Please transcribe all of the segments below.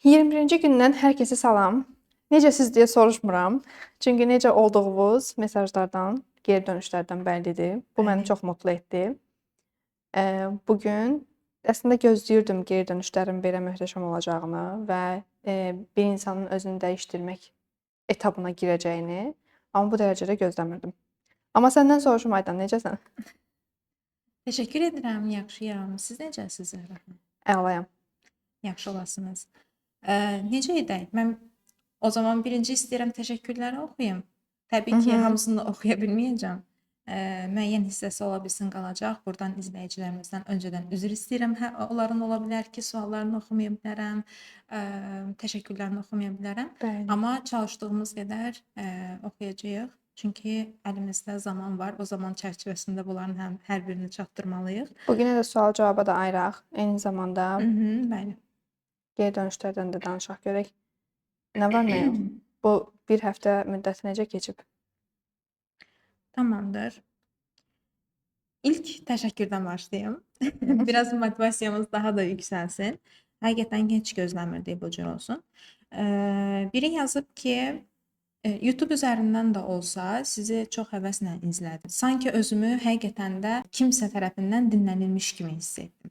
21-ci gündən hər kəsə salam. Necəsiz deyə soruşmuram. Çünki necə olduğunuz mesajlardan, geri dönüşlərdən bəllidir. Bu məni Bəli. çox mutlu etdi. Bu gün əslində gözləyirdim geri dönüşlərin belə möhtəşəm olacağını və bir insanın özünü dəyişdirmək etabına girəcəyini, amma bu dərəcədə gözləmirdim. Amma səndən soruşum Aydan, necəsən? Təşəkkür edirəm, yaxşıyam. Siz necəsiz Zəhra xanım? Əlayam. Yaxşı olasınız. Necə edək? Mən o zaman birinci istəyirəm təşəkkürləri oxuyum. Təbii ki, hamısını da oxuya bilməyəcəm. Müəyyən hissəsi ola bilsin qalacaq. Buradan izləyicilərimizdən öncədən üzr istəyirəm. Onların ola bilər ki, suallarını oxumaya bilərəm, təşəkkürlərini oxumaya bilərəm. Bəli. Amma çalışdığımız qədər oxuyacağıq. Çünki əlimizdə zaman var. O zaman çərçivəsində bunların hər birini çatdırmalıyıq. Bu günə də sual-cavaba da ayıraq. Eyni zamanda Bəli. geri dönüşlərdən də danışaq görək. Nə var, nə yox? Bu bir həftə müddəti necə keçib? Tamamdır. İlk təşəkkürdən başlayım. Biraz motivasiyamız daha da yüksəlsin. Həqiqətən heç gözləmirdik bu cür olsun. Biri yazıb ki, YouTube üzərindən də olsa sizi çox həvəslə izlədim. Sanki özümü həqiqətən də kimsə tərəfindən dinlənilmiş kimi hiss etdim.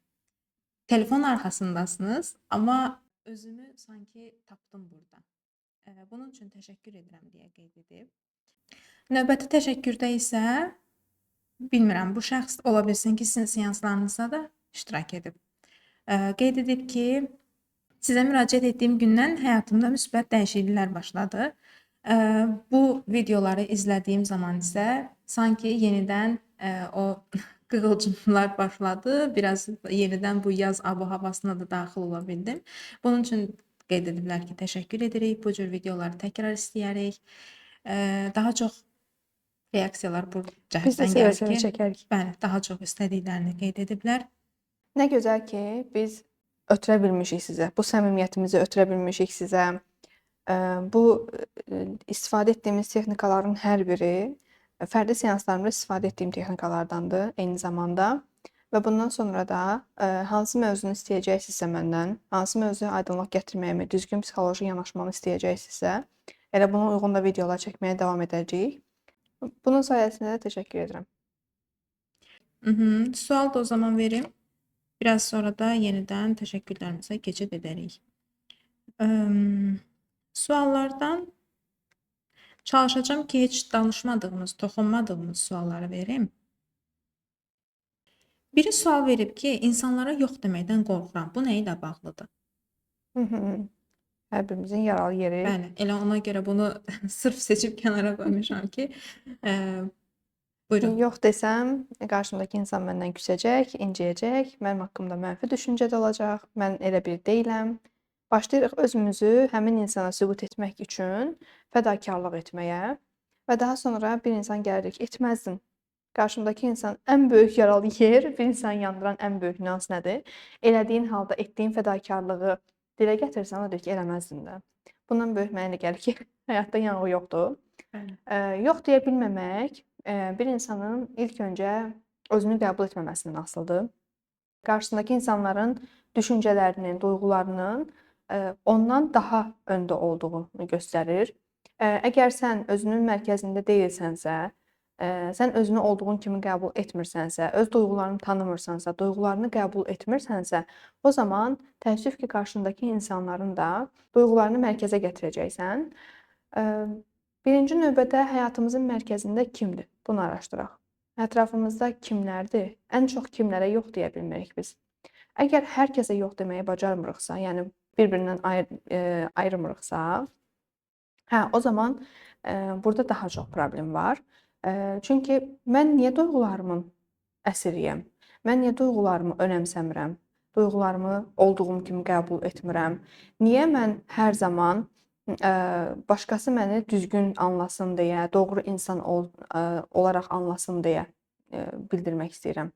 Telefon arxasındasınız, amma özümü sanki tapdım burada. Bunun üçün təşəkkür edirəm deyə qeyd edib. Növbəti təşəkkürdə isə bilmirəm, bu şəxs ola bilsin ki, sizin seanslarınızda da iştirak edib. Qeyd edib ki, sizə müraciət etdiyim gündən həyatımda müsbət dəyişikliklər başladı. Bu videoları izlədiyim zaman isə sanki yenidən o qığılcımlar başladı. Biraz yenidən bu yaz abu-havasına da daxil ola bildim. Bunun üçün qeyd ediblər ki, təşəkkür edirik. Bu cür videoları təkrar istəyərik. Daha çox reaksiyalar bu Biz də cəhətdən gəlir seve-seve ki, çəkərik. bəli, daha çox istədiklərini qeyd ediblər. Nə gözəl ki, biz ötürə bilmişik sizə. Bu səmimiyyətimizi ötürə bilmişik sizə. Bu istifadə etdiyimiz texnikaların hər biri fərdi seanslarımda istifadə etdiyim texnikalardandır eyni zamanda. Və bundan sonra da hansı mövzunu istəyəcəksinizsə məndən, hansı mövzuya aydınlıq gətirməyimi, düzgün psixoloji yanaşmamı istəyəcəksinizsə, elə buna uyğun da videolar çəkməyə davam edəcəyik. Bunun sayəsində də təşəkkür edirəm. Sual da o zaman verim. Biraz sonra da yenidən təşəkkürlərimizə keçid edərik. Suallardan çalışacağım ki, heç danışmadığımız, toxunmadığımız sualları verim. Biri sual verib ki, insanlara yox deməkdən qorxuram. Bu nə ilə bağlıdır? Hər birimizin yaralı yeri. Bəli, elə ona görə bunu sırf seçib kənara qoymuşam ki, buyurun. Yox desəm, qarşımdakı insan məndən küsəcək, inciyəcək, mənim haqqımda mənfi düşüncədə olacaq, mən elə bir deyiləm. Başlayırıq özümüzü həmin insana sübut etmək üçün fədakarlıq etməyə və daha sonra bir insan gəlirik, etməzdin. Qarşımdakı insan ən böyük yaralı yer, bir insan yandıran ən böyük nüans nədir? Elədiyin halda etdiyin fədakarlığı dilə gətirsən, o deyir ki, eləməzdin də. Bundan böyük mənə elə gəlir ki, həyatda yanğı yoxdur. Yox deyə bilməmək bir insanın ilk öncə özünü qəbul etməməsindən asılıdır. Qarşısındakı insanların düşüncələrinin, duyğularının ondan daha öndə olduğunu göstərir. Əgər sən özünün mərkəzində deyilsənsə, sən özünü olduğun kimi qəbul etmirsənsə, öz duyğularını tanımırsansa, duyğularını qəbul etmirsənsə, o zaman təəssüf ki, qarşındakı insanların da duyğularını mərkəzə gətirəcəksən. Birinci növbədə həyatımızın mərkəzində kimdir? Bunu araşdıraq. Ətrafımızda kimlərdir? Ən çox kimlərə yox deyə bilmirik biz. Əgər hər kəsə yox deməyi bacarmırıqsa, yəni bir-birindən ayırmırıqsa, o zaman burada daha çox problem var. Çünki mən niyə duyğularımın əsiriyəm? Mən niyə duyğularımı önəmsəmirəm? Duyğularımı olduğum kimi qəbul etmirəm? Niyə mən hər zaman başqası məni düzgün anlasın deyə, doğru insan olaraq anlasın deyə bildirmək istəyirəm?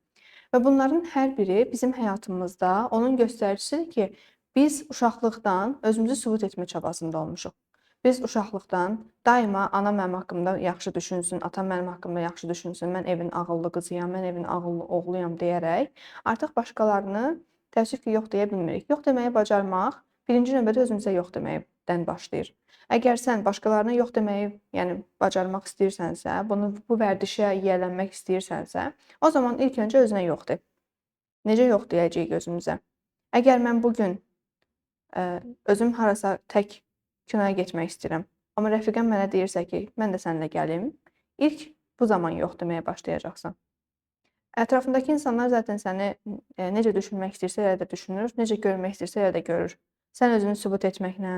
Və bunların hər biri bizim həyatımızda onun göstəricisidir ki, biz uşaqlıqdan özümüzü sübut etmə çabasında olmuşuq. Biz uşaqlıqdan daima anam mənim haqqımda yaxşı düşünsün, atam mənim haqqımda yaxşı düşünsün, mən evin ağıllı qızıyam, mən evin ağıllı oğluyam deyərək artıq başqalarını təəssüf ki, yox deyə bilmirik. Yox deməyi bacarmaq Birinci növbədə özümüzə yox deməkdən başlayır. Əgər sən başqalarına yox deməyi, yəni bacarmaq istəyirsənsə, bu vərdişə yiyələnmək istəyirsənsə, o zaman ilk öncə özünə yox de. Necə yox deyəcəyik özümüzə? Əgər mən bu gün özüm harasa tək kinoya getmək istəyirəm, amma rəfiqəm mənə deyirsə ki, mən də səninlə gəlim, ilk bu zaman yox deməyə başlayacaqsan. Ətrafındakı insanlar zaten səni necə düşünmək istəyirsə elə də düşünür, necə görmək istəyirsə elə də görür. Sən özünü sübut etməklə,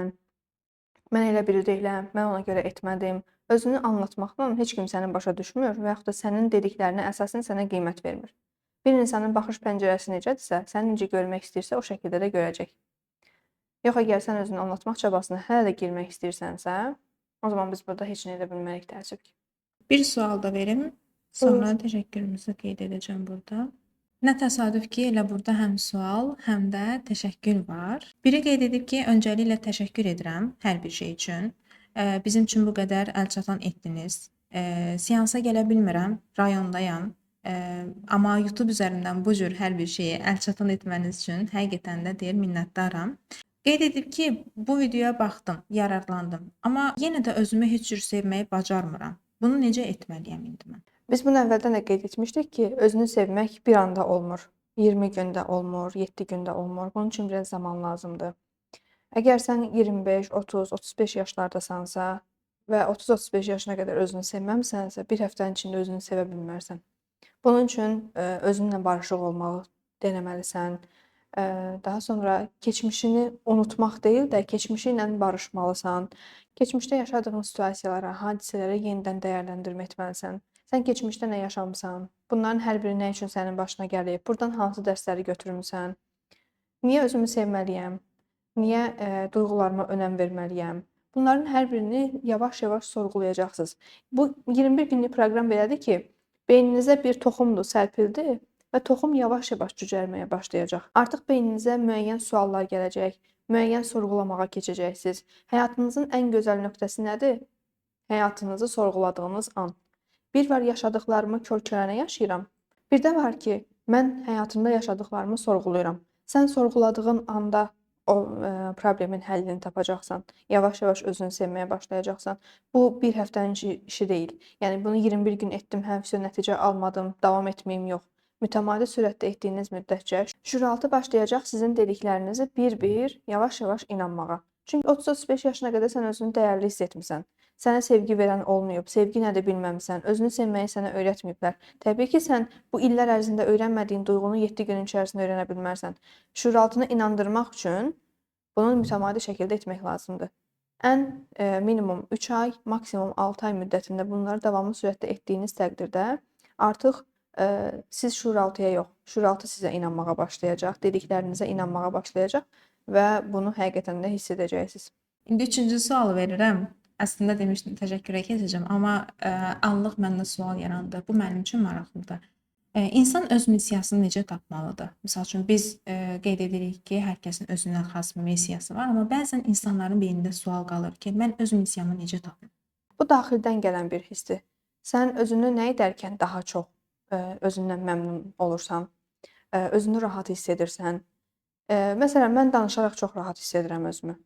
mən elə biri deyiləm, mən ona görə etmədim, özünü anlatmaqla heç kim səni başa düşmür və yaxud da sənin dediklərinə əsasən sənə qiymət vermir. Bir insanın baxış pəncərəsi necədirsə, səni necə görmək istəyirsə, o şəkildə də görəcək. Yox, əgər sən özünü anlatmaq çabasına hələ də girmək istəyirsənsə, o zaman biz burada heç nə edə bilmərik, təəssüf ki. Bir sual da verim. Sonra təşəkkürümüzü qeyd edəcəm burada. Nə təsadüf ki, elə burada həm sual, həm də təşəkkür var. Biri qeyd edib ki, öncəliklə təşəkkür edirəm hər bir şey üçün. Bizim üçün bu qədər əlçatan etdiniz. Seansa gələ bilmirəm, rayondayam. Amma YouTube üzərindən bu cür hər bir şeyi əlçatan etməniz üçün həqiqətən də deyir minnətdaram. Qeyd edib ki, bu videoya baxdım, yararlandım. Amma yenə də özümü heç cür sevməyi bacarmıram. Bunu necə etməliyəm indi mən? Biz bunu əvvəldən də qeyd etmişdik ki, özünü sevmək bir anda olmur. 20 gündə olmur, 7 gündə olmur. Bunun üçün biraz zaman lazımdır. Əgər sən 25, 30, 35 yaşlardasansa və 30-35 yaşına qədər özünü sevməmisənsə, bir həftənin içində özünü sevə bilmərsən. Bunun üçün özünlə barışıq olmağı deməlisən. Daha sonra keçmişini unutmaq deyil də, keçmişi ilə barışmalısan. Keçmişdə yaşadığın situasiyalara, hadisələrə yenidən dəyərləndirmə etməlisən. Sən keçmişdə nə yaşamısan? Bunların hər biri nə üçün sənin başına gəlib? Burdan hansı dərsləri götürmüsən? Niyə özümü sevməliyəm? Niyə duyğularıma önəm verməliyəm? Bunların hər birini yavaş-yavaş sorğulayacaqsınız. Bu 21 günlük proqram belədir ki, beyninizə bir toxumdur, sərpildi və toxum yavaş-yavaş cücərməyə başlayacaq. Artıq beyninizə müəyyən suallar gələcək, müəyyən sorğulamağa keçəcəksiniz. Həyatınızın ən gözəl nöqtəsi nədir? Həyatınızı sorğuladığınız an. Bir var yaşadıqlarımı kör-körənə yaşayıram. Bir də var ki, mən həyatımda yaşadıqlarımı sorğuluyuram. Sən sorğuladığın anda o problemin həllini tapacaqsan. Yavaş-yavaş özünü sevməyə başlayacaqsan. Bu bir həftənin işi deyil. Yəni bunu 21 gün etdim, həmişə nəticə almadım, davam etməyim yox. Mütəmadi sürətdə etdiyiniz müddətcə şüuraltı başlayacaq sizin dediklərinizi bir-bir, yavaş-yavaş inanmağa. Çünki 30-35 yaşına qədər sən özünü dəyərli hiss etmirsən. Sənə sevgi verən olmayıb, sevgi nədir bilməmisən, özünü sevməyi sənə öyrətməyiblər. Təbii ki, sən bu illər ərzində öyrənmədiyin duyğunu 7 günün içərisində öyrənə bilmərsən. Şüuraltını inandırmaq üçün bunu mütəmadi şəkildə etmək lazımdır. Ən minimum 3 ay, maksimum 6 ay müddətində bunları davamlı sürətdə etdiyiniz təqdirdə artıq siz şüuraltıya yox, şüuraltı sizə inanmağa başlayacaq, dediklərinizə inanmağa başlayacaq və bunu həqiqətən də hiss edəcəksiniz. İndi üçüncü sualı verirəm. Əslində demişdim təşəkkürə keçəcəm, amma anlıq məndə sual yarandı. Bu mənim üçün maraqlıdır. İnsan öz missiyasını necə tapmalıdır? Məsəl üçün biz qeyd edirik ki, hər kəsin özünə xas bir missiyası var, amma bəzən insanların beynində sual qalır ki, mən öz missiyamı necə tapım? Bu daxildən gələn bir hissdir. Sən özünü nə edərkən daha çox özündən məmnun olursan, özünü rahat hiss edirsən. Məsələn, mən danışaraq çox rahat hiss edirəm özümü.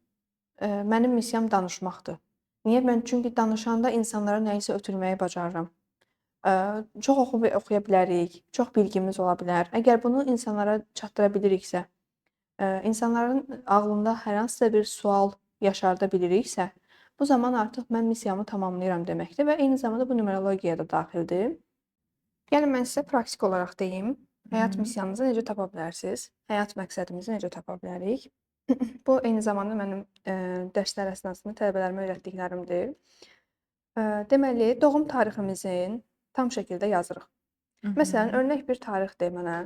Mənim missiyam danışmaqdır. Niyə? Çünki danışanda insanlara nəyisə ötürməyi bacarıram. Çox oxuya bilərik, çox bilgimiz ola bilər. Əgər bunu insanlara çatdıra biliriksə, insanların ağlında hər hansısa bir sual yaşarda biliriksə, bu zaman artıq mən missiyamı tamamlayıram deməkdir və eyni zamanda bu numerologiyaya da daxildir. Yəni mən sizə praktik olaraq deyim, həyat missiyanızı necə tapa bilərsiniz? Həyat məqsədimizi necə tapa bilərik? Bu eyni zamanda mənim dərslər əsnasında tələbələrimə öyrətdiklərimdir. Deməli, doğum tariximizin tam şəkildə yazırıq. Məsələn, örnək bir tarix de mənə.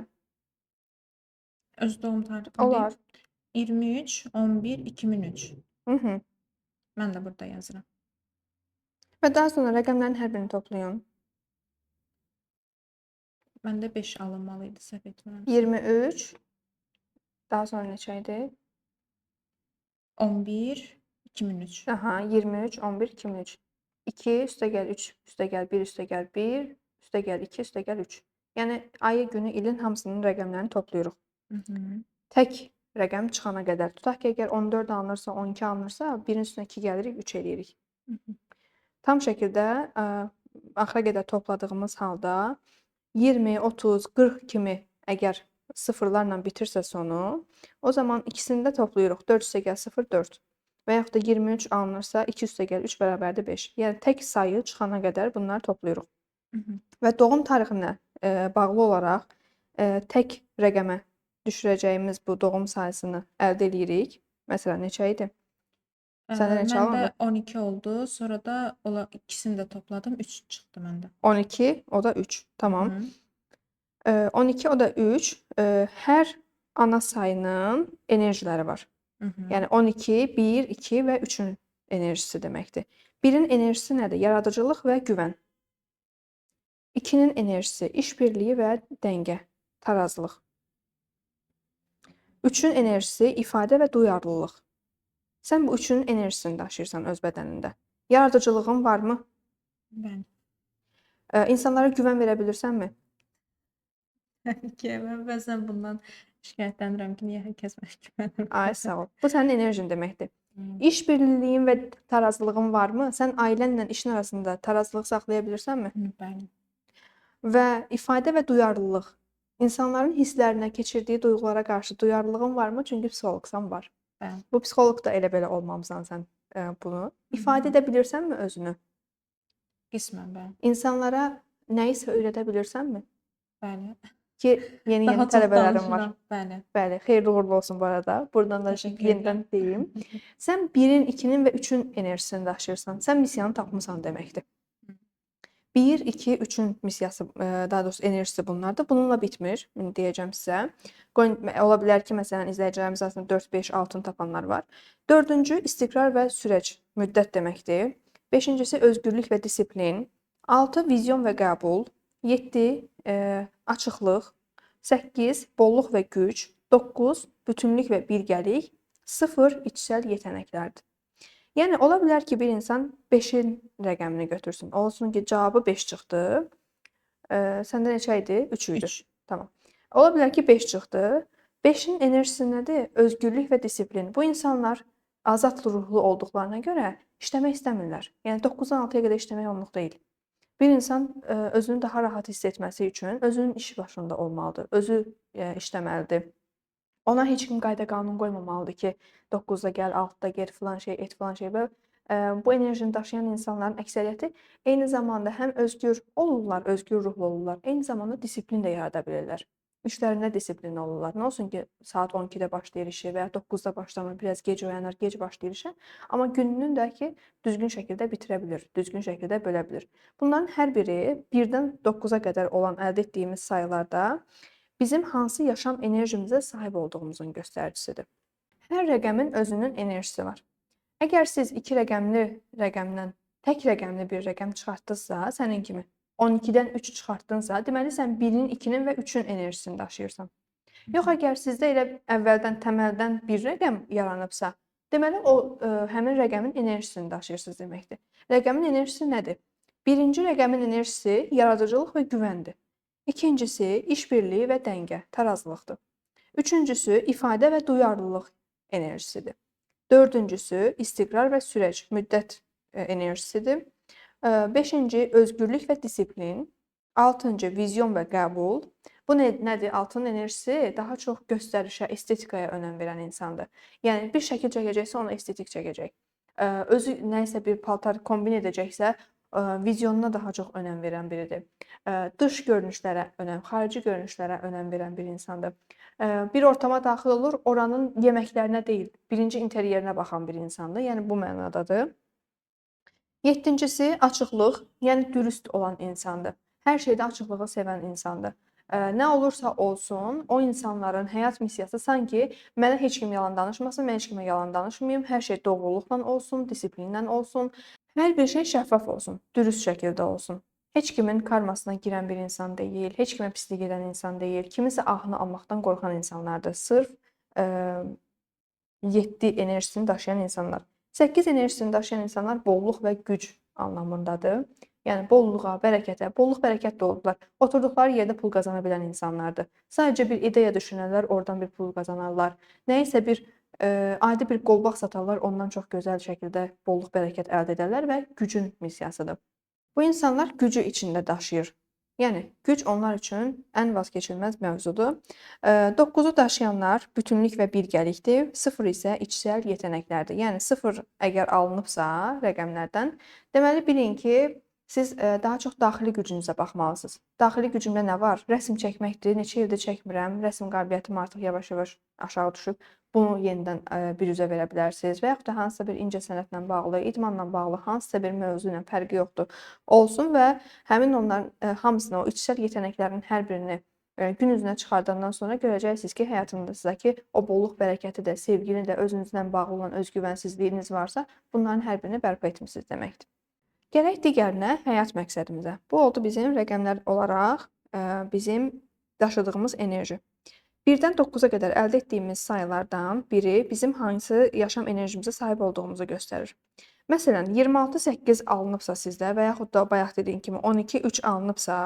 Öz doğum tarixim Olar. 23-11-2003. Mhm. Mən də burada yazıram. Və daha sonra rəqəmlərin hər birini toplayın. Məndə 5 alınmalı idi, səhv etmirəm. 23. Daha sonra neçə idi? 11-2003. Aha, 23, 11, 2003. 2 üstəgəl 3, üstəgəl 1, üstəgəl 1, üstəgəl 2, üstəgəl 3. Yəni ayı, günü, ilin hamısının rəqəmlərini toplayırıq. Tək rəqəm çıxana qədər. Tutaq ki, əgər 14 alınırsa, 12 alınırsa, 1-in üstünə 2 gəlirik, 3 eləyirik. Tam şəkildə axıra qədər topladığımız halda 20, 30, 40 kimi əgər sıfırlarla bitirsə sonu, o zaman ikisini də toplayırıq. 4 üstə gəl 0, 4. Və yaxud da 23 alınırsa, 2 üstə gəl 3 bərabərdir 5. Yəni tək sayı çıxana qədər bunları toplayırıq. Və doğum tarixinə bağlı olaraq tək rəqəmə düşürəcəyimiz bu doğum sayısını əldə edirik. Məsələn, neçə idi? Səndə neçə Məndə alındı? 12 oldu. Sonra da ikisini də topladım. 3 çıxdı məndə. 12, o da 3. Tamam. Hı. 12, o da 3. Hər ana sayının enerjiləri var. Yəni 12, 1, 2 və 3-ün enerjisi deməkdir. 1-in enerjisi nədir? Yaradıcılıq və güvən. 2-nin enerjisi işbirliyi və dəngə, tarazlıq. 3-ün enerjisi ifadə və duyarlılıq. Sən bu 3-ün enerjisini daşıyırsan öz bədənində. Yaradıcılığın varmı? Bəli. İnsanlara güvən verə bilirsənmi? Ki, mən bəzən bundan şikayətlənirəm ki, niyə hər kəs mənə güvənir? Ay sağ ol. Bu sənin enerjin deməkdir. İşbirliyin və tarazlığın varmı? Sən ailənlə işin arasında tarazlıq saxlaya bilirsənmi? Bəli. Və ifadə və duyarlılıq. İnsanların hisslərinə, keçirdiyi duyğulara qarşı duyarlılığın varmı? Çünki psixoloqsan var. Bəli. Bu psixoloq da elə belə olmamısan sən bunu. İfadə edə bilirsənmi özünü? Qismən bəli. İnsanlara nəyisə öyrədə bilirsənmi? Bəli. Ki, yeni Daha çox tələbələrim var. danışıram. Bəli. Bəli, xeyirli uğurlu olsun bu arada. Buradan da Təşəkkür yenidən deyim. Sən 1-in, 2-nin və 3-ün enerjisini daşıyırsan. Sən missiyanı tapmısan deməkdir. 1, 2, 3-ün missiyası, daha doğrusu enerjisi bunlardır. Bununla bitmir, deyəcəm sizə. Ola bilər ki, məsələn, izləyicilərimiz arasında 4, 5, 6-ını tapanlar var. 4-cü istiqrar və sürəc, müddət deməkdir. 5-incisi özgürlük və disiplin. 6 vizyon və qəbul. 7 açıqlıq. 8 bolluq və güc. 9 bütünlük və birgəlik. 0 içsəl yetənəklərdir. Yəni ola bilər ki, bir insan 5-in rəqəmini götürsün. Olsun ki, cavabı 5 çıxdı. Səndə neçə idi? 3 idi. 3. Tamam. Ola bilər ki, 5 çıxdı. 5-in enerjisi nədir? Özgürlük və disiplin. Bu insanlar azad ruhlu olduqlarına görə işləmək istəmirlər. Yəni 9-dan 6-ya qədər işləmək onluq deyil. Bir insan özünü daha rahat hiss etməsi üçün özünün iş başında olmalıdır. Özü işləməlidir. Ona heç kim qayda qanun qoymamalıdır ki, 9-da gəl, 6-da get, filan şey et, filan şey. Və bu enerjini daşıyan insanların əksəriyyəti eyni zamanda həm özgür olurlar, özgür ruhlu olurlar, eyni zamanda disiplin də yarada bilirlər. İşlərində disiplinli olurlar. Nə olsun ki, saat 12-də başlayır işə və ya 9-da başlamır, biraz gec oyanır, gec başlayır işə. Amma gününün də ki, düzgün şəkildə bitirə bilir, düzgün şəkildə bölə bilir. Bunların hər biri 1-dən 9-a qədər olan əldə etdiyimiz sayılarda bizim hansı yaşam enerjimizə sahib olduğumuzun göstəricisidir. Hər rəqəmin özünün enerjisi var. Əgər siz 2 rəqəmli rəqəmdən tək rəqəmli bir rəqəm çıxartdınızsa, sənin kimi 12-dən 3 çıxartdınsa, deməli sən 1-in, 2-nin və 3-ün enerjisini daşıyırsan. Yox, əgər sizdə elə əvvəldən təməldən bir rəqəm yaranıbsa, deməli o həmin rəqəmin enerjisini daşıyırsınız deməkdir. Rəqəmin enerjisi nədir? Birinci rəqəmin enerjisi yaradıcılıq və güvəndir. İkincisi işbirliyi və dəngə, tarazlıqdır. Üçüncüsü ifadə və duyarlılıq enerjisidir. Dördüncüsü istiqrar və sürəc, müddət enerjisidir. 5-ci özgürlük və disiplin. 6-cı vizyon və qəbul. Bu nədir? 6-nın enerjisi daha çox göstərişə, estetikaya önəm verən insandır. Yəni bir şəkil çəkəcəksə, ona estetik çəkəcək. Özü nəyisə bir paltar kombin edəcəksə, vizyonuna daha çox önəm verən biridir. Dış görünüşlərə önəm, xarici görünüşlərə önəm verən bir insandır. Bir ortama daxil olur, oranın yeməklərinə deyil, birinci interyerinə baxan bir insandır. Yəni bu mənadadır. 7-cisi açıqlıq, yəni dürüst olan insandır. Hər şeydə açıqlığı sevən insandır. Nə olursa olsun, o insanların həyat missiyası sanki mənə heç kim yalan danışmasın, mən heç kimə yalan danışmayım, hər şey doğruluqla olsun, disiplinlə olsun, hər bir şey şəffaf olsun, dürüst şəkildə olsun. Heç kimin karmasına girən bir insan deyil, heç kimə pislik edən insan deyil, kimisə ahını almaqdan qorxan insanlardır. Sırf 7 enerjisini daşıyan insanlar. 8 enerjisini daşıyan insanlar bolluq və güc anlamındadır. Yəni bolluğa, bərəkətə, bolluq bərəkət də olublar. Oturduqları yerdə pul qazana bilən insanlardır. Sadəcə bir ideya düşünərlər, oradan bir pul qazanarlar. Nəyisə bir adi bir qolbaq satarlar, ondan çox gözəl şəkildə bolluq bərəkət əldə edərlər və gücün missiyasıdır. Bu insanlar gücü içində daşıyır. Yəni güc onlar üçün ən vazkeçilməz mövzudur. 9-u daşıyanlar bütünlük və birgəlikdir. 0 isə içsəl yetənəklərdir. Yəni 0 əgər alınıbsa rəqəmlərdən, deməli bilin ki, siz daha çox daxili gücünüzə baxmalısınız. Daxili gücümdə nə var? Rəsm çəkməkdir. Neçə ildir çəkmirəm. Rəsm qabiliyyətim artıq yavaş-yavaş aşağı düşüb. Bunu yenidən bir üzə verə bilərsiniz və yaxud da hansısa bir incəsənətlə bağlı, idmanla bağlı hansısa bir mövzu ilə fərqi yoxdur, olsun və həmin onların hamısını, o içsəl yetənəklərin hər birini gün üzünə çıxardandan sonra görəcəksiniz ki, həyatınızdakı o bolluq bərəkəti də, sevgini də, özünüzlə bağlı olan özgüvənsizliyiniz varsa, bunların hər birini bərpa etmisiniz deməkdir. Gələk digərinə, həyat məqsədimizə. Bu oldu bizim rəqəmlər olaraq bizim daşıdığımız enerji. 1-dən 9-a qədər əldə etdiyimiz sayılardan biri bizim hansı yaşam enerjimizə sahib olduğumuzu göstərir. Məsələn, 26-8 alınıbsa sizdə və yaxud da bayaq dediyim kimi 12-3 alınıbsa,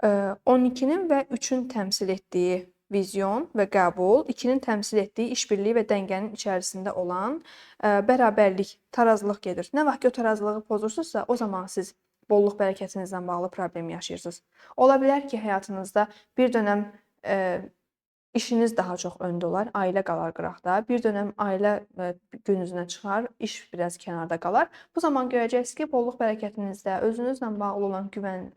12-nin və 3-ün təmsil etdiyi vizyon və qəbul, 2-nin təmsil etdiyi işbirliyi və dəngənin içərisində olan bərabərlik, tarazlıq gedir. Nə vaxt ki, o tarazlığı pozursunuzsa, o zaman siz bolluq bərəkətinizlə bağlı problem yaşayırsınız. Ola bilər ki, həyatınızda bir dönəm İşiniz daha çox öndə olar, ailə qalar qıraqda. Bir dönəm ailə gün üzünə çıxar, iş biraz kənarda qalar. Bu zaman görəcəksiniz ki, bolluq bərəkətinizdə, özünüzlə bağlı olan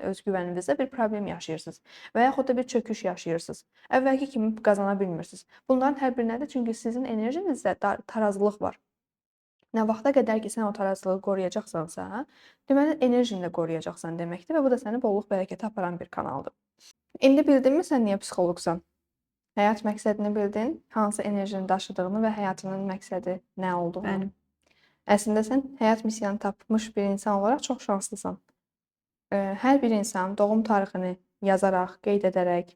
özgüvəninizdə bir problem yaşayırsınız və yaxud da bir çöküş yaşayırsınız. Əvvəlki kimi qazana bilmirsiniz. Bunların hər biri nədir? Çünki sizin enerjinizdə tarazlıq var. Nə vaxta qədər ki, sən o tarazlığı qoruyacaqsansa, deməli enerjini də qoruyacaqsan deməkdir və bu da səni bolluq bərəkətə aparan bir kanaldır. İndi bildinmi sən niyə psixoloqsan? Həyat məqsədini bildin, hansı enerjini daşıdığını və həyatının məqsədi nə olduğunu. Bəli. Əslində sən həyat missiyanı tapmış bir insan olaraq çox şanslısan. Hər bir insan doğum tarixini yazaraq, qeyd edərək,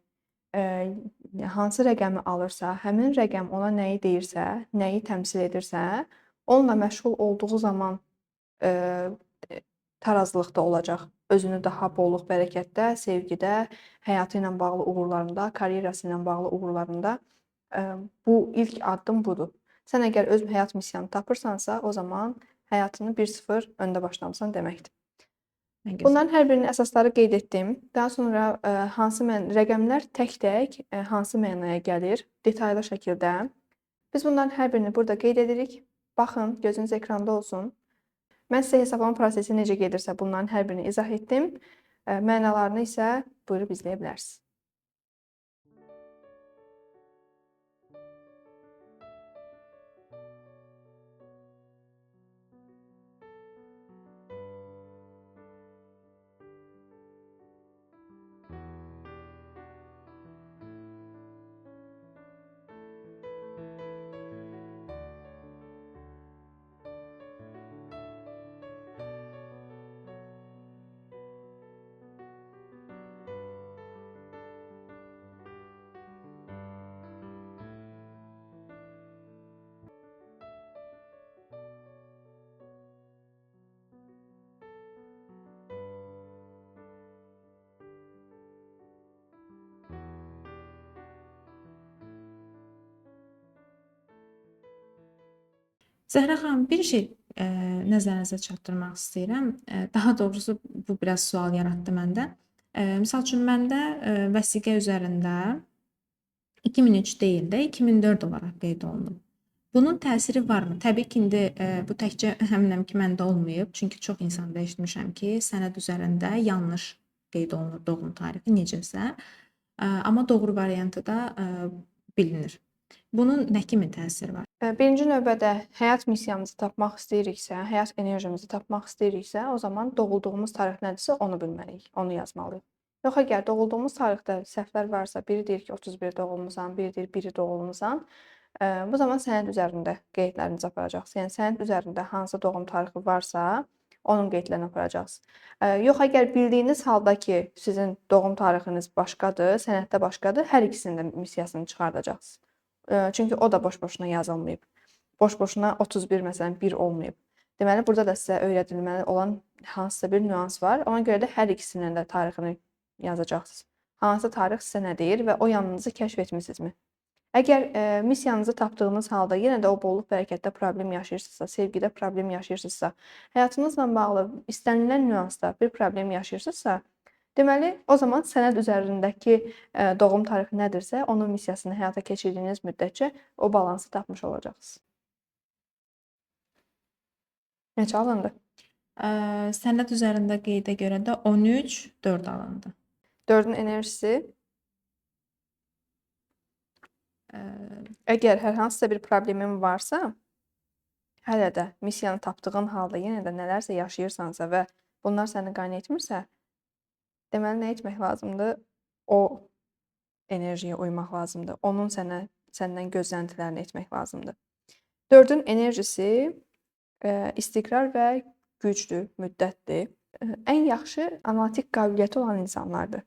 hansı rəqəmi alırsa, həmin rəqəm ona nəyi deyirsə, nəyi təmsil edirsə, onunla məşğul olduğu zaman tarazlıqda olacaq. Özünü daha bolluq bərəkətdə, sevgidə, həyatı ilə bağlı uğurlarında, karyerası ilə bağlı uğurlarında bu ilk addım budur. Sən əgər öz həyat missiyanı tapırsansa, o zaman həyatını 1-0 öndə başlamısan deməkdir. Bunların hər birinin əsasları qeyd etdim. Daha sonra hansı rəqəmlər tək-tək hansı mənaya gəlir, detallı şəkildə. Biz bunların hər birini burada qeyd edirik. Baxın, gözünüz ekranda olsun. Mən sizə hesablama prosesi necə gedirsə bunların hər birini izah etdim. Mənalarını isə buyurub izləyə bilərsiniz. Zəhra xanım, bir şey nəzərinizə çatdırmaq istəyirəm. Daha doğrusu bu biraz sual yaratdı məndə. Misal üçün məndə vəsiqə üzərində 2003 deyil də 2004 olaraq qeyd olunub. Bunun təsiri varmı? Təbii ki, indi bu təkcə əminəm ki, məndə olmayıb. Çünki çox insanda eşitmişəm ki, sənəd üzərində yanlış qeyd olunur doğum tarixi necəsə. Amma doğru variantı da bilinir. Bunun nə kimi təsiri var? Birinci növbədə həyat missiyamızı tapmaq istəyiriksə, həyat enerjimizi tapmaq istəyiriksə, o zaman doğulduğumuz tarix nədirsə onu bilməliyik, onu yazmalıyıq. Yox, əgər doğulduğumuz tarixdə səhvlər varsa, biri deyir ki 31 doğulmusan, biri deyir 1 doğulmusan, bu zaman sənəd üzərində qeydlərinizi aparacaqsınız. Yəni sənəd üzərində hansı doğum tarixi varsa, onun qeydlərini aparacaqsınız. Yox, əgər bildiyiniz halda ki, sizin doğum tarixiniz başqadır, sənəddə başqadır, hər ikisinin də missiyasını çıxardacaqsınız. Çünki o da boş-boşuna yazılmayıb. Boş-boşuna 31 məsələn 1 olmayıb. Deməli, burada da sizə öyrədilməli olan hansısa bir nüans var. Ona görə də hər ikisinin də tarixini yazacaqsınız. Hansı tarix sizə nə deyir və o yanınızı kəşf etmisinizmi? Əgər missiyanızı tapdığınız halda yenə də o bollluq bərəkətdə problem yaşayırsınızsa, sevgidə problem yaşayırsınızsa, həyatınızla bağlı istənilən nüansda bir problem yaşayırsınızsa, deməli, o zaman sənəd üzərindəki doğum tarixi nədirsə, onun missiyasını həyata keçirdiyiniz müddətcə o balansı tapmış olacaqsınız. Neçə alındı? Sənəd üzərində qeydə görə də 13-4 alındı. 4-ün enerjisi Ə, əgər hər hansısa bir problemin varsa, hələ də missiyanı tapdığın halda yenə də nələrsə yaşayırsansa və bunlar səni qane etmirsə, deməli nə etmək lazımdır? O enerjiyə uymaq lazımdır. Onun səndən gözləntilərini etmək lazımdır. 4-ün enerjisi istiqrar və gücdür, müddətdir. Ən yaxşı analitik qabiliyyəti olan insanlardır.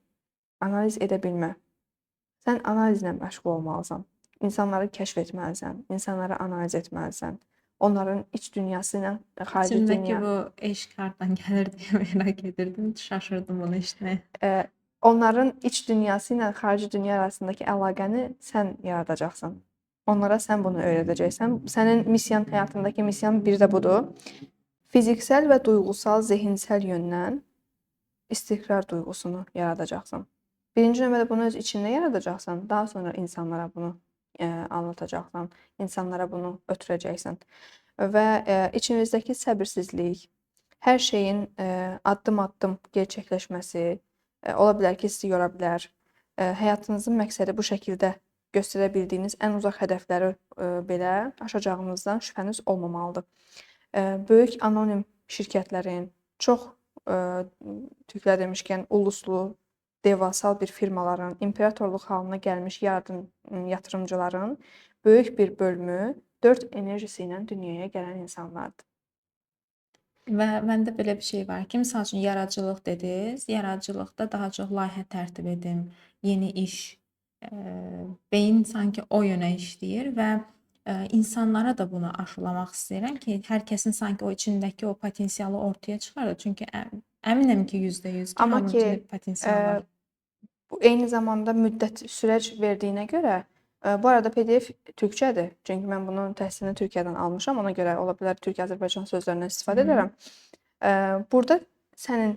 Analiz edə bilmə. Sən analizlə məşğul olmalısan. İnsanları kəşf etməlisən, insanları analiz etməlisən. Onların iç dünyası ilə xarici İçimdəki dünya. bu eşq hardan gəlir deyə merak edirdim. Şaşırdım bunu eşitməyə. Onların iç dünyası ilə xarici dünya arasındakı əlaqəni sən yaradacaqsan. Onlara sən bunu öyrədəcəksən. Sənin missiyan, həyatındakı missiyan bir də budur. Fiziksel və duyğusal, zehinsel yöndən istiqrar duyğusunu yaradacaqsan. Birinci növbədə bunu öz içində yaradacaqsan. Daha sonra insanlara bunu anlatacaqsan. İnsanlara bunu ötürəcəksən. Və içinizdəki səbirsizlik, hər şeyin addım-addım gerçəkləşməsi ola bilər ki, sizi yora bilər. Həyatınızın məqsədi bu şəkildə göstərə bildiyiniz ən uzaq hədəfləri belə aşacağınızdan şübhəniz olmamalıdır. Böyük anonim şirkətlərin, çox türklər demişkən uluslu, devasal bir firmaların, imperatorluq halına gəlmiş yatırımcıların böyük bir bölümü 4 enerjisi ilə dünyaya gələn insanlardır. Və məndə belə bir şey var ki, misal üçün yaradıcılıq dediniz. Yaradıcılıqda daha çox layihə tərtib edim, yeni iş. Beyin sanki o yönə işləyir və insanlara da bunu aşılamaq istəyirəm ki, hər kəsin sanki o içindəki o potensialı ortaya çıxarır. Çünki əminəm ki, %100 ki, Amma hamının ki, içində potensial var. bu eyni zamanda müddət, sürəc verdiyinə görə, bu arada PDF türkçədir. Çünki mən bunun təhsilini Türkiyədən almışam. Ona görə ola bilər Türk-Azərbaycan sözlərindən istifadə edərəm. Burada sənin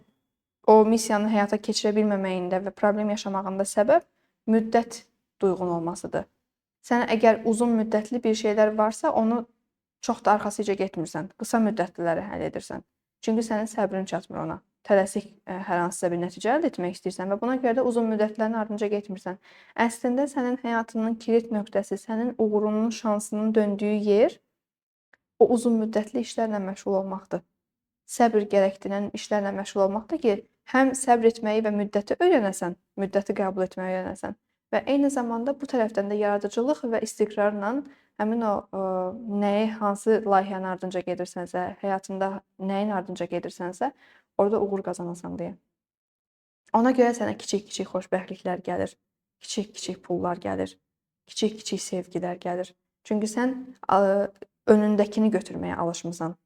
o missiyanı həyata keçirə bilməməyində və problem yaşamağında səbəb müddət duyğun olmasıdır. Sən əgər uzun müddətli bir şeylər varsa, onu çox da arxasıca getmirsən. Qısa müddətliləri həll edirsən. Çünki sənin səbrin çatmır ona. Tələsik hər hansısa bir nəticə əldə etmək istəyirsən və buna görə də uzun müddətlərin ardınca getmirsən. Əslində sənin həyatının kilit nöqtəsi, sənin uğurunun, şansının döndüyü yer o uzun müddətli işlərlə məşğul olmaqdır. Səbr gərəkdirən işlərlə məşğul olmaqdır ki, həm səbr etməyi və müddəti öyrənəsən, müddəti qəbul etməyi öyrənəsən və eyni zamanda bu tərəfdən də yaradıcılıq və istiqrarla həmin o nəyi, hansı layihənin ardınca gedirsənsə, həyatında nəyin ardınca gedirsənsə, orada uğur qazanasan deyə. Ona görə sənə kiçik-kiçik xoşbəxtliklər gəlir, kiçik-kiçik pullar gəlir, kiçik-kiçik sevgilər gəlir. Çünki sən önündəkini götürməyə alışmısan.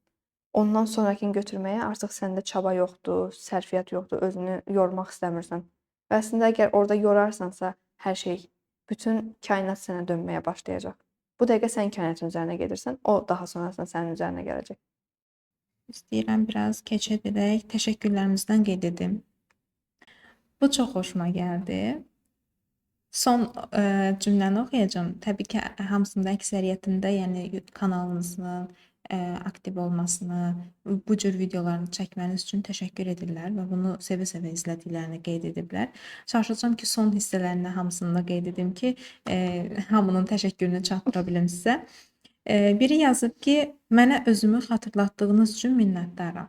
Ondan sonrakini götürməyə artıq səndə çaba yoxdur, sərfiyyat yoxdur, özünü yormaq istəmirsən. Və əslində əgər orada yorarsansa, hər şey, bütün kainat sənə dönməyə başlayacaq. Bu dəqiqə sən kainatın üzərinə gedirsən, o daha sonrasında sənin üzərinə gələcək. İstəyirəm biraz keçid edək, təşəkkürlərimizdən qeyd edim. Bu çox xoşuma gəldi. Son cümləni oxuyacağam. Təbii ki, hamısında əksəriyyətində, yəni kanalınızın aktiv olmasını, bu cür videolarını çəkməniz üçün təşəkkür edirlər və bunu sevə-sevə izlədiklərini qeyd ediblər. Çalışacağam ki, son hissələrini hamısını da qeyd edim ki, hamının təşəkkürünü çatdıra bilim sizə. Biri yazıb ki, mənə özümü xatırlatdığınız üçün minnətdaram.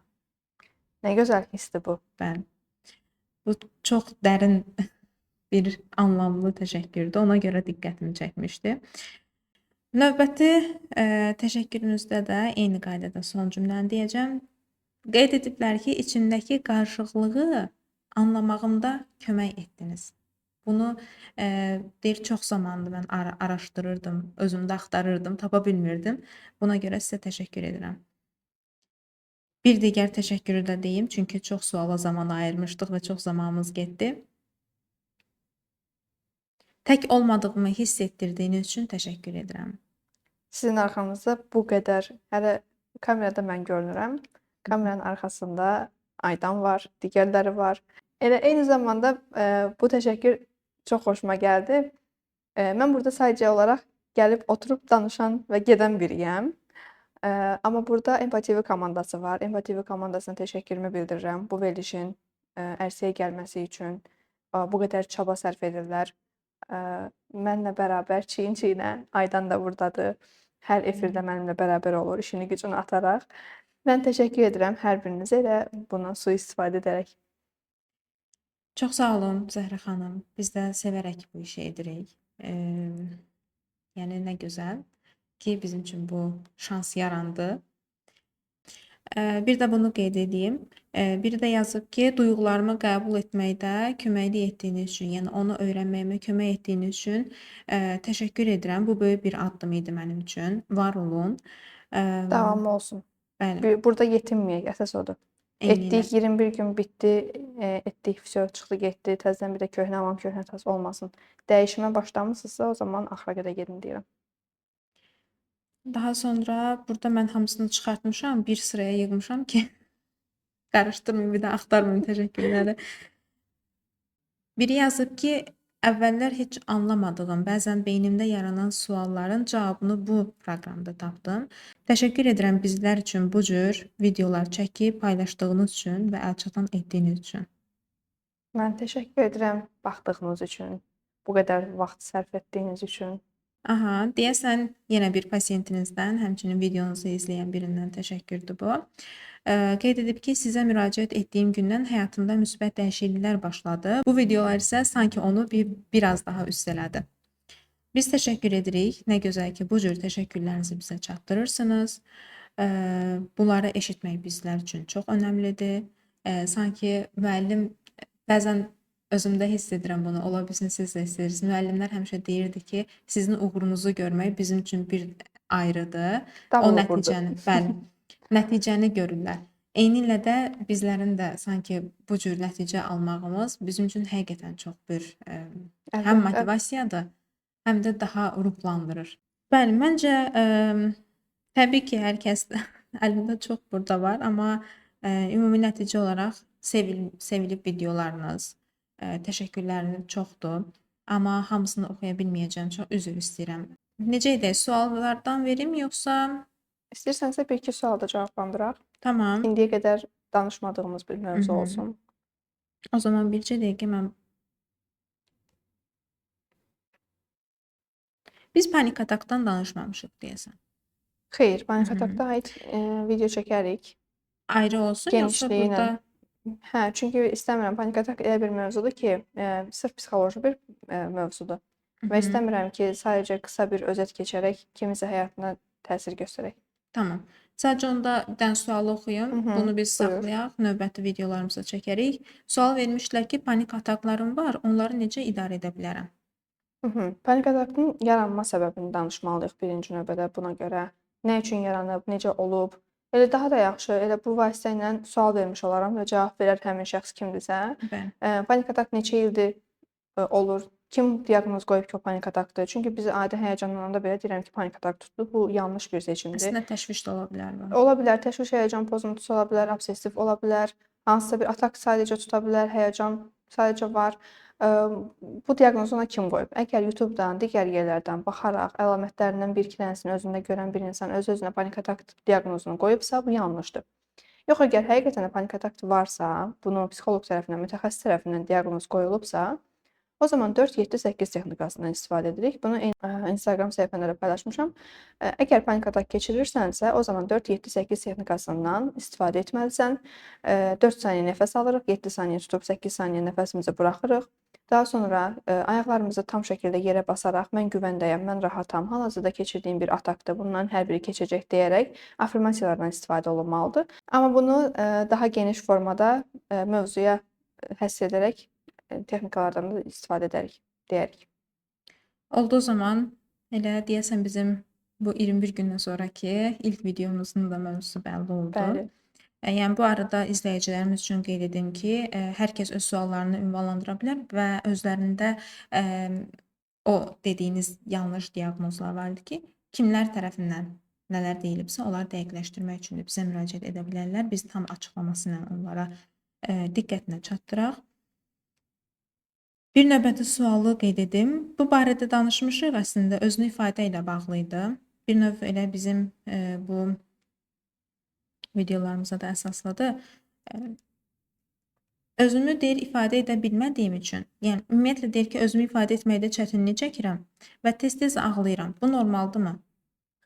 Nə gözəl hissdir bu. Bəli. Bu çox dərin bir anlamlı təşəkkürdür. Ona görə diqqətimi çəkmişdi. Növbəti təşəkkürünüzdə də eyni qaydada son cümləni deyəcəm. Qeyd ediblər ki, içindəki qarışıqlığı anlamağımda kömək etdiniz. Bunu deyir, çox zamandır mən araşdırırdım, özümdə axtarırdım, tapa bilmirdim. Buna görə sizə təşəkkür edirəm. Bir digər təşəkkürü də deyim, çünki çox suala zaman ayırmışdıq və çox zamanımız getdi. Tək olmadığımı hiss etdirdiyiniz üçün təşəkkür edirəm. Sizin arxanızda bu qədər, hələ kamerada mən görünürəm. Kameranın arxasında Aydan var, digərləri var. Elə eyni zamanda bu təşəkkür çox xoşuma gəldi. Mən burada sadəcə olaraq gəlib oturub danışan və gedən biriyəm. Amma burada Empa TV komandası var. Empa TV komandasına təşəkkürümü bildirirəm bu verilişin ərsəyə gəlməsi üçün. Bu qədər çaba sərf edirlər. Mənlə bərabər çiyin-çiyinə Aydan da burdadır. Hər efirdə mənimlə bərabər olur, işini gücünü ataraq. Mən təşəkkür edirəm hər birinizə elə bundan sui-istifadə edərək. Çox sağ olun Zəhrə xanım. Biz də sevərək bu işi edirik. Yəni nə gözəl ki, bizim üçün bu şans yarandı. Bir də bunu qeyd edeyim. Biri də yazıb ki, duyğularımı qəbul etməkdə köməklik etdiyiniz üçün, yəni onu öyrənməyimə kömək etdiyiniz üçün təşəkkür edirəm. Bu böyük bir addım idi mənim üçün. Var olun. Davamı olsun. Bəli, Burada yetinməyək, əsas odur. eynilə. Etdik 21 gün bitdi, etdik, vəsə çıxdı, getdi. Təzədən bir də köhnə avam, köhnə tas olmasın. Dəyişimə başlamısınızsa, o zaman axıra qədər gedin deyirəm. Daha sonra burada mən hamısını çıxartmışam, bir sıraya yığmışam ki, qarışdırmayım, bir də axtarmayım təşəkkürləri. Biri yazıb ki, əvvəllər heç anlamadığım, bəzən beynimdə yaranan sualların cavabını bu proqramda tapdım. Təşəkkür edirəm bizlər üçün bu cür videolar çəkib paylaşdığınız üçün və əlçatan etdiyiniz üçün. Mən təşəkkür edirəm baxdığınız üçün, bu qədər vaxt sərf etdiyiniz üçün. Aha, deyəsən yenə bir pasiyentinizdən, həmçinin videonuzu izləyən birindən təşəkkürdür bu. Qeyd edib ki, sizə müraciət etdiyim gündən həyatımda müsbət dəyişikliklər başladı. Bu videolar isə sanki onu biraz daha üstələdi. Biz təşəkkür edirik. Nə gözəl ki, bu cür təşəkkürlərinizi bizə çatdırırsınız. Bunları eşitmək bizlər üçün çox önəmlidir. Sanki müəllim bəzən özümdə hiss edirəm bunu, ola bilsin siz də hiss edirsiniz. Müəllimlər həmişə deyirdi ki, sizin uğurunuzu görmək bizim üçün bir ayrıdır. O Davul vurdu. nəticəni, bəli, nəticəni görürlər. Eynilə də bizlərin də sanki bu cür nəticə almağımız bizim üçün həqiqətən çox bir həm Əlbəttə. motivasiyadır, həm də daha ruhlandırır. Bəli, məncə təbii ki, hər kəs əlində çox burada var, amma ümumi nəticə olaraq sevilib videolarınız, təşəkkürləriniz çoxdur. Amma hamısını oxuya bilməyəcəm, çox üzr istəyirəm. Necə edək, suallardan verim yoxsa? İstəyirsənsə bir-iki sual da cavablandıraq. Tamam. İndiyə qədər danışmadığımız bir mövzu Mhm. olsun. O zaman bircə dəqiqə mən... Biz panik atakdan danışmamışıq deyəsən. Xeyr, panik atakda aid video çəkərik. Ayrı olsun yoxsa Genişliyi ilə. burada? Hə, çünki istəmirəm. Panik atak elə bir mövzudur ki, sırf psixoloji bir mövzudur. Və istəmirəm ki, sadəcə qısa bir özət keçərək kimisə həyatına təsir göstərək. Tamam. Sadəcə onda bir dənə sualı oxuyum. Mhm, Bunu biz buyur. saxlayaq, növbəti videolarımızda çəkərik. Sual vermişlər ki, panik ataklarım var, onları necə idarə edə bilərəm? Panik atakın yaranma səbəbini danışmalıyıq birinci növbədə buna görə. Nə üçün yaranıb, necə olub? Elə daha da yaxşı, elə bu vasitə ilə sual vermiş olaram və cavab verər həmin şəxs kimdirsə. Bəli. Panik atak neçə ildir olur? Kim diaqnoz qoyub ki, o panik atakdır? Çünki biz adi həyəcanlananda belə deyirəm ki, panik atak tutdu. Bu yanlış bir seçimdir. Əslində təşviş də ola bilər bu. Ola bilər, təşviş, həyəcan pozuntusu ola bilər, obsessiv ola bilər. Hansısa bir atak sadəcə tuta bilər, həyəcan sadəcə var. Bu diaqnozu ona kim qoyub? Əgər YouTube-dan, digər yerlərdən baxaraq əlamətlərindən bir-iki dənəsini özündə görən bir insan öz-özünə panik atak diaqnozunu qoyubsa, bu yanlışdır. Yox, əgər həqiqətən də panik atak varsa, bunu psixoloq tərəfindən, mütəxəssis tərəfindən diaqnoz qoyulubsa, o zaman 4-7-8 texnikasından istifadə edirik. Bunu Instagram səhifəmdə də paylaşmışam. Əgər panik atak keçirirsənsə, o zaman 4-7-8 texnikasından istifadə etməlisən. 4 saniyə nəfəs alırıq, 7 saniyə tutub 8 saniyə nəfəsimizi buraxırıq. Daha sonra ayaqlarımızı tam şəkildə yerə basaraq mən güvəndəyəm, mən rahatam, hal-hazırda keçirdiyim bir atakdır, bunların hər biri keçəcək deyərək afirmasiyalardan istifadə olunmalıdır. Amma bunu daha geniş formada mövzuya həsr edərək texnikalardan da istifadə edərik, deyərik. Oldu o zaman. Elə deyəsən bizim bu 21 gündən sonraki ilk videomuzun da mövzusu bəlli oldu. Bəli. Yəni bu arada izləyicilərimiz üçün qeyd edim ki, hər kəs öz suallarını ünvanlandıra bilər və özlərində o dediyiniz yanlış diaqnozlar var idi ki, kimlər tərəfindən nələr deyilibsə, onları dəqiqləşdirmək üçün də bizə müraciət edə bilərlər. Biz tam açıqlaması ilə onlara diqqətinə çatdıraq. Bir növbəti sualı qeyd edim. Bu barədə danışmışıq, əslində özünü ifadə ilə bağlı idi. Bir növ elə bizim bu videolarımıza da əsasladı. Özümü deyir ifadə edə bilmədiyim üçün, yəni ümumiyyətlə deyir ki, özümü ifadə etməkdə çətinlik çəkirəm və tez-tez ağlayıram. Bu normaldırmı?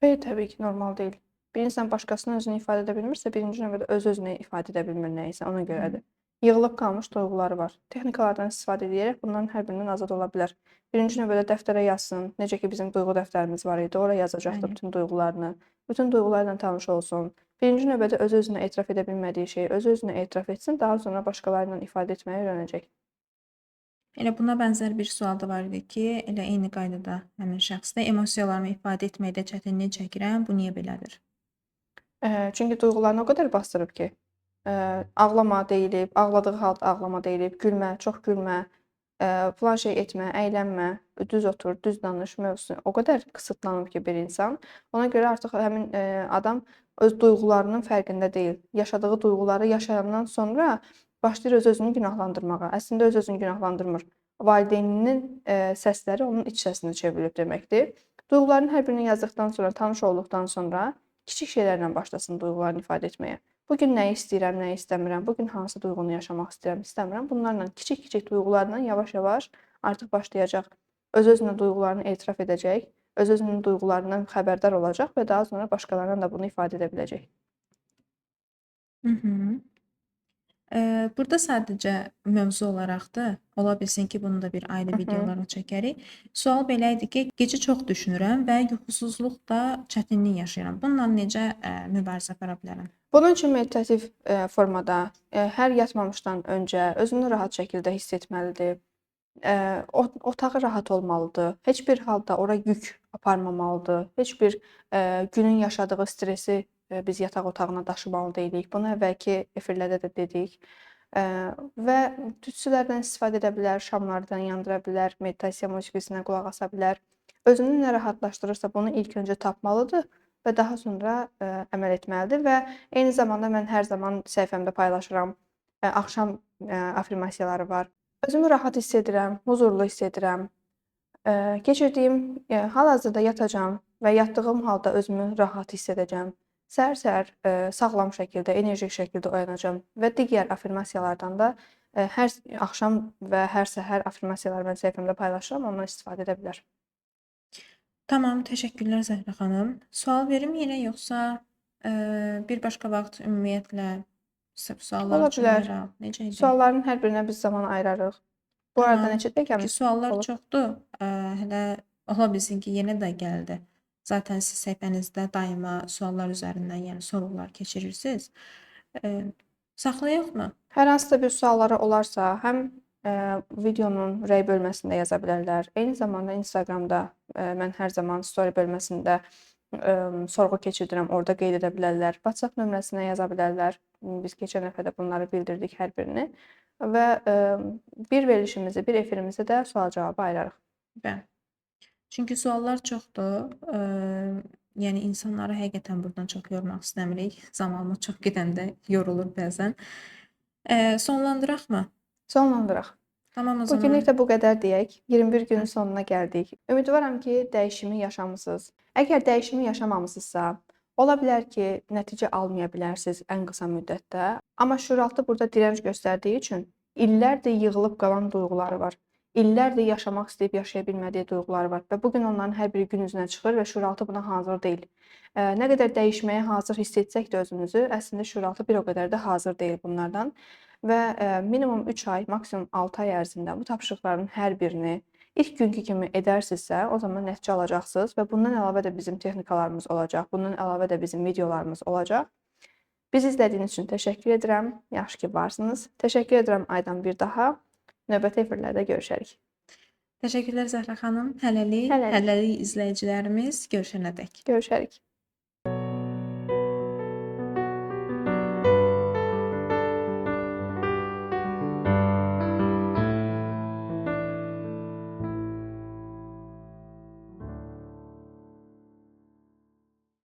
Xeyr, təbii ki, normal deyil. Bir insan başqasına özünü ifadə edə bilmirsə, birinci növbədə öz-özünə ifadə edə bilmir nəyisə, ona görədir. Yığılıb qalmış duyğuları var. Texnikalardan istifadə edərək bunların hər birindən azad ola bilər. Birinci növbədə dəftərə yazsın. Necə ki, bizim duyğu dəftərimiz var idi, ora yazacaqdı Bəli. bütün duyğularını. Bütün duyğularla tanış olsun. Birinci növbədə öz-özünə etiraf edə bilmədiyi şeyi öz-özünə etiraf etsin, daha sonra başqalarıyla ifadə etməyi öyrənəcək. Elə buna bənzər bir sual da var idi ki, elə eyni qaydada həmin şəxsdə emosiyalarımı ifadə etməkdə çətinlik çəkirəm, bu niyə belədir? Çünki duyğularını o qədər basdırıb ki, ağlama deyilib, ağladığı halda ağlama deyilib, gülmə, çox gülmə, filan şey etmə, əylənmə, düz otur, düz danış mövzusu o qədər qısıtlanıb ki bir insan. Ona görə artıq həmin adam öz duyğularının fərqində deyil. Yaşadığı duyğuları yaşayandan sonra başlayır öz-özünü günahlandırmağa. Əslində öz-özünü günahlandırmır. Valideyninin səsləri onun iç səsinə çevrilib deməkdir. Duyğuların hər birini yazdıqdan sonra, tanış olduqdan sonra kiçik şeylərlə başlasın duyğularını ifadə etməyə. Bu gün nəyi istəyirəm, nəyi istəmirəm, bu gün hansı duyğunu yaşamaq istəyirəm, istəmirəm. Bunlarla kiçik-kiçik duyğularla yavaş-yavaş artıq başlayacaq. Öz-özünə duyğularını etiraf edəcək, öz-özünün duyğularından xəbərdar olacaq və daha sonra başqalarına da bunu ifadə edə biləcək. Hı -hı. Burada sadəcə mövzu olaraqdır, ola bilsin ki, bunu da bir ayrı video olaraq çəkərik. Sual belə idi ki, gecə çox düşünürəm və yuxusuzluqda çətinlik yaşayıram. Bununla necə mübarizə apara bilərəm? Bunun üçün meditativ formada hər yatmamışdan öncə özünü rahat şəkildə hiss etməlidir. Otağı rahat olmalıdır. Heç bir halda ora yük aparmamalıdır. Heç bir günün yaşadığı stresi biz yataq otağına daşımalı deyilik. Bunu əvvəlki efirlərdə də dedik. Və tütsülərdən istifadə edə bilər, şamlardan yandıra bilər, meditasiya musiqisinə qulaq asa bilər. Özünü nə rahatlaşdırırsa bunu ilk öncə tapmalıdır və daha sonra əməl etməlidir və eyni zamanda mən hər zaman səhifəmdə paylaşıram. Axşam afirmasiyaları var. Özümü rahat hiss edirəm, huzurlu hiss edirəm. Keçirdiyim, hal-hazırda yatacağam və yatdığım halda özümü rahat hiss edəcəm. Səhər-səhər sağlam şəkildə, enerjik şəkildə oyanacağam və digər afirmasiyalardan da hər axşam və hər səhər afirmasiyaları mən səhifəmdə paylaşıram, ondan istifadə edə bilər. Tamam, təşəkkürlər Zəhra xanım. Sual verim yenə yoxsa bir başqa vaxt ümumiyyətlə suallar Ola üçün bilər. ayıraq? Necə edək? Sualların hər birinə biz zaman ayırarıq. Bu arada Tamam. neçə Çünki dəqiqəmiz suallar olub? çoxdur. Hələ ola bilsin ki, yenə də gəldi. Zaten siz səhifənizdə daima suallar üzərindən, yəni sorğular keçirirsiniz. Saxlayaqmı? Hər hansısa bir sualları olarsa, həm videonun rəy bölməsində yaza bilərlər. Eyni zamanda Instagramda mən hər zaman story bölməsində sorğu keçirdirəm, orada qeyd edə bilərlər. WhatsApp nömrəsinə yaza bilərlər. Biz keçən dəfə də bunları bildirdik hər birini. Və bir verilişimizi, bir efirimizi də sual-cavaba ayırarıq. Bəli. Çünki suallar çoxdur. Yəni insanları həqiqətən burdan çox yormaq istəmirik. Zamanımız çox gedəndə yorulur bəzən. Sonlandıraqmı? Sonlandıraq. Tamam o Bu günlük zaman. də bu qədər deyək. 21 günün sonuna gəldik. Ümidvaram ki, dəyişimi yaşamısınız. Əgər dəyişimi yaşamamısınızsa, ola bilər ki, nəticə almaya bilərsiniz ən qısa müddətdə. Amma şüuraltı burada dirənc göstərdiyi üçün illərdir yığılıb qalan duyğuları var. İllərdir yaşamaq istəyib yaşaya bilmədiyi duyğuları var və bu gün onların hər biri gün üzünə çıxır və şüuraltı buna hazır deyil. Nə qədər dəyişməyə hazır hiss etsək də özümüzü, əslində şüuraltı bir o qədər də hazır deyil bunlardan. Və minimum 3 ay, maksimum 6 ay ərzində bu tapşırıqların hər birini ilk günkü kimi edərsinizsə, o zaman nəticə alacaqsınız və bundan əlavə də bizim texnikalarımız olacaq. Bundan əlavə də bizim videolarımız olacaq. Bizi izlədiyiniz üçün təşəkkür edirəm. Yaxşı ki, varsınız. Təşəkkür edirəm Aydan bir daha. Növbəti efirlərdə görüşərik. Təşəkkürlər Zəhra xanım. Hələlik izləyicilərimiz görüşənədək. Görüşərik.